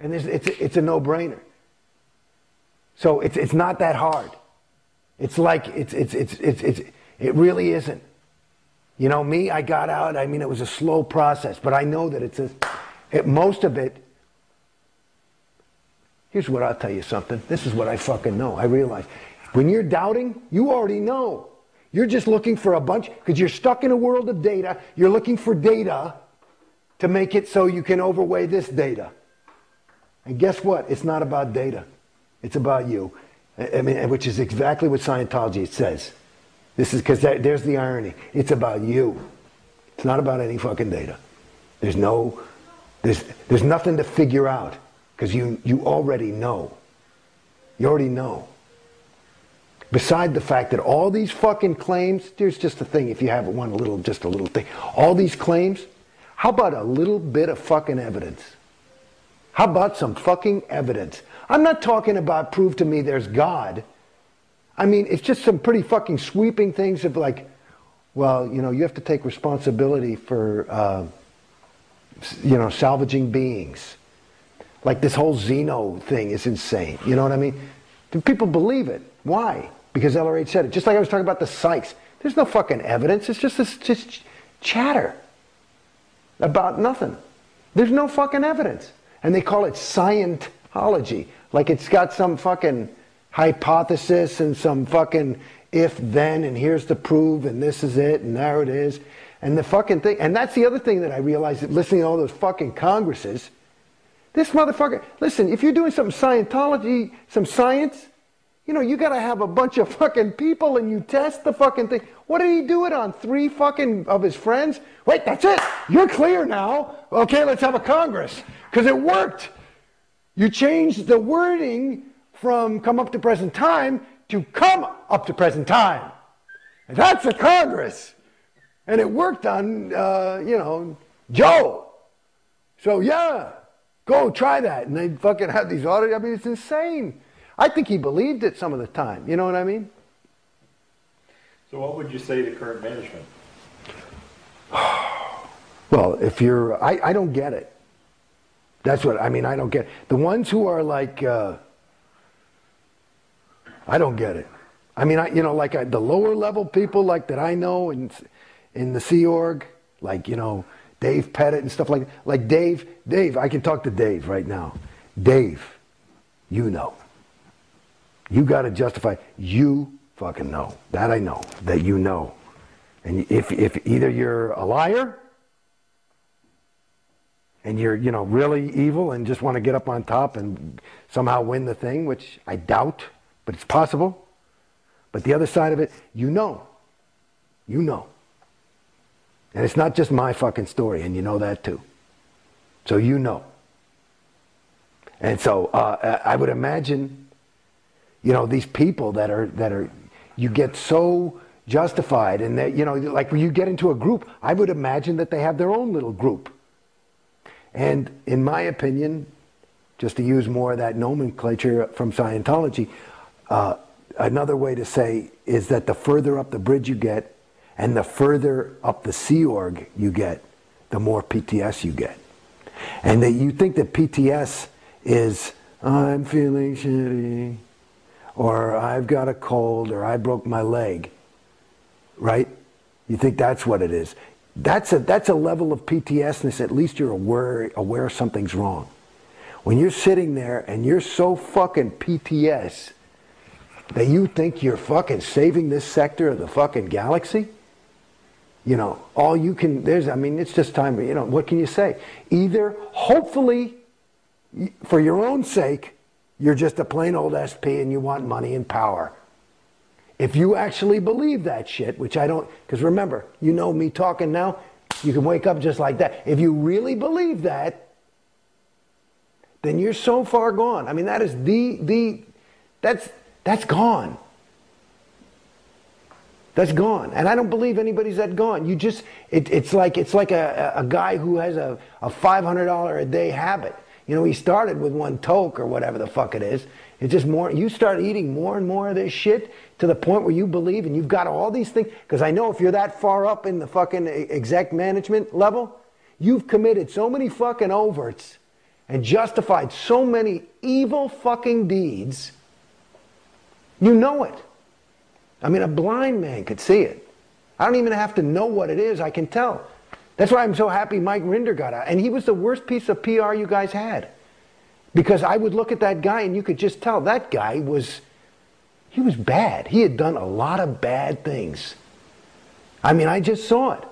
And it's a no-brainer. So it's not that hard. It's like, it really isn't. You know, me, I got out, I mean, it was a slow process, but I know that most of it, here's what I'll tell you something. This is what I fucking know. I realize when you're doubting, you already know. You're just looking for a bunch, because you're stuck in a world of data. You're looking for data to make it so you can overweigh this data. And guess what? It's not about data. It's about you. I mean, which is exactly what Scientology says. This is because there's the irony. It's about you. It's not about any fucking data. There's nothing to figure out because you already know. You already know. Beside the fact that all these fucking claims, there's just a thing if you have just a little thing. All these claims, how about a little bit of fucking evidence? How about some fucking evidence? I'm not talking about prove to me there's God. I mean, it's just some pretty fucking sweeping things of like, well, you know, you have to take responsibility for, you know, salvaging beings. Like this whole Xeno thing is insane. You know what I mean? Do people believe it? Why? Because LRH said it. Just like I was talking about the psychs. There's no fucking evidence. It's just chatter about nothing. There's no fucking evidence. And they call it Scientology. Like it's got some fucking hypothesis and some fucking if-then and here's the proof and this is it and there it is. And the fucking thing. And that's the other thing that I realized that listening to all those fucking congresses. This motherfucker, listen, if you're doing some Scientology, some science, you know, you got to have a bunch of fucking people and you test the fucking thing. What did he do it on? 3 fucking of his friends? Wait, that's it. You're clear now. Okay, let's have a Congress. Because it worked. You changed the wording from come up to present time to come up to present time. And that's a Congress. And it worked on, you know, Joe. So yeah, go try that. And they fucking have these audits. I mean, it's insane. I think he believed it some of the time. You know what I mean? So what would you say to current management? Well, if you're, I don't get it. That's what, I mean, I don't get it. The ones who are like, I don't get it. I mean, you know, like the lower level people like that I know in the Sea Org, like, you know, Dave Pettit and stuff like that. Like Dave, I can talk to Dave right now. Dave, you know. You got to justify, you fucking know. That I know, that you know. And if either you're a liar and you're, you know, really evil and just want to get up on top and somehow win the thing, which I doubt, but it's possible. But the other side of it, you know. You know. And it's not just my fucking story, and you know that too. So you know. And so I would imagine, you know, these people that are, you get so justified, and that, you know, like when you get into a group, I would imagine that they have their own little group. And in my opinion, just to use more of that nomenclature from Scientology, another way to say is that the further up the bridge you get, and the further up the Sea Org you get, the more PTS you get. And that you think that PTS is, I'm feeling shitty, or I've got a cold, or I broke my leg, right? You think that's what it is. That's a level of PTSness, at least you're aware something's wrong. When you're sitting there and you're so fucking PTS that you think you're fucking saving this sector of the fucking galaxy, you know, all you can, I mean, it's just time, you know, what can you say? Either, hopefully, for your own sake, you're just a plain old SP and you want money and power. If you actually believe that shit, which I don't, because remember, you know me talking now, you can wake up just like that. If you really believe that, then you're so far gone. I mean, that is that's gone. That's gone. And I don't believe anybody's that gone. You just, it's like a guy who has a $500 a day habit. You know, he started with 1 toke or whatever the fuck it is. It's just more, you start eating more and more of this shit to the point where you believe, and you've got all these things, because I know if you're that far up in the fucking exec management level, you've committed so many fucking overts and justified so many evil fucking deeds, you know it. I mean, a blind man could see it. I don't even have to know what it is, I can tell. That's why I'm so happy Mike Rinder got out. And he was the worst piece of PR you guys had. Because I would look at that guy and you could just tell that guy was, he was bad. He had done a lot of bad things. I mean, I just saw it.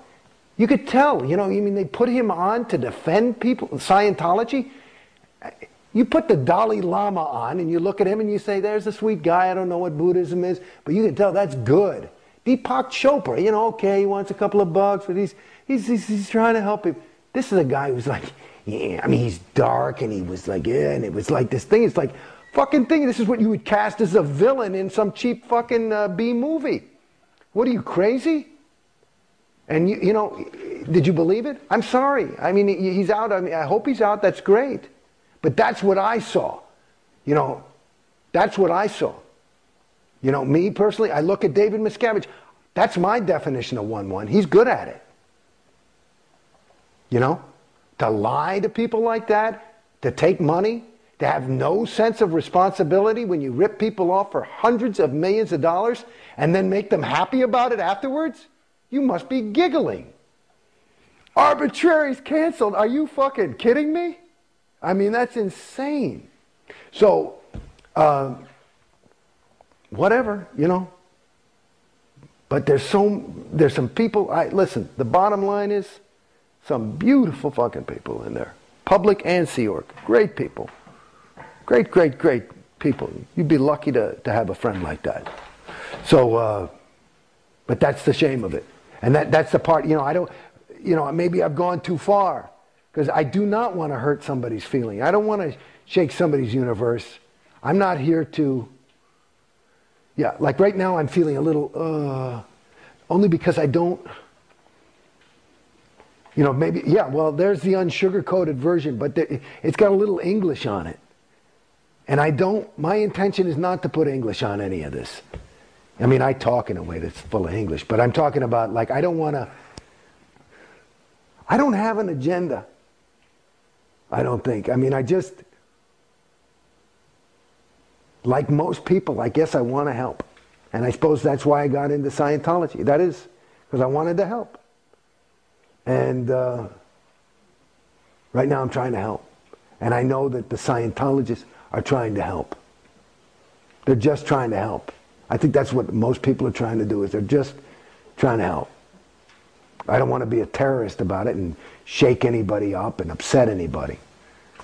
You could tell, you know, I mean, they put him on to defend people, Scientology. You put the Dalai Lama on and you look at him and you say, there's a sweet guy, I don't know what Buddhism is, but you can tell that's good. Deepak Chopra, you know, okay, he wants a couple of bucks, but he's trying to help him. This is a guy who's like, yeah, I mean, he's dark, and he was like, yeah, and it was like this thing. It's like, fucking thing, this is what you would cast as a villain in some cheap fucking B movie. What are you, crazy? And you know, did you believe it? I'm sorry. I mean, he's out. I mean, I hope he's out. That's great. But that's what I saw. You know, that's what I saw. You know, me personally, I look at David Miscavige. That's my definition of 1-1. He's good at it. You know, to lie to people like that, to take money, to have no sense of responsibility when you rip people off for hundreds of millions of dollars and then make them happy about it afterwards? You must be giggling. Arbitrary's canceled. Are you fucking kidding me? I mean, that's insane. So, whatever, you know. But there's some people, listen, the bottom line is some beautiful fucking people in there. Public and Sea Org. Great people. Great, great, great people. You'd be lucky to have a friend like that. So, but that's the shame of it. And that's the part, you know, I don't, you know, maybe I've gone too far. Because I do not want to hurt somebody's feeling. I don't want to shake somebody's universe. I'm not here to, yeah, like right now I'm feeling a little, only because I don't, you know, maybe, yeah, well, there's the unsugar-coated version, but it's got a little English on it. And I don't, my intention is not to put English on any of this. I mean, I talk in a way that's full of English, but I'm talking about, like, I don't have an agenda. I don't think. I mean, I just, like most people, I guess I want to help. And I suppose that's why I got into Scientology. That is because I wanted to help. And right now I'm trying to help. And I know that the Scientologists are trying to help. They're just trying to help. I think that's what most people are trying to do, is they're just trying to help. I don't want to be a terrorist about it and shake anybody up and upset anybody.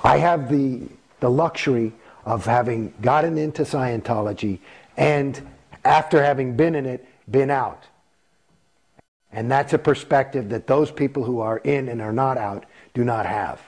I have the luxury of having gotten into Scientology and, after having been in it, been out. And that's a perspective that those people who are in and are not out do not have.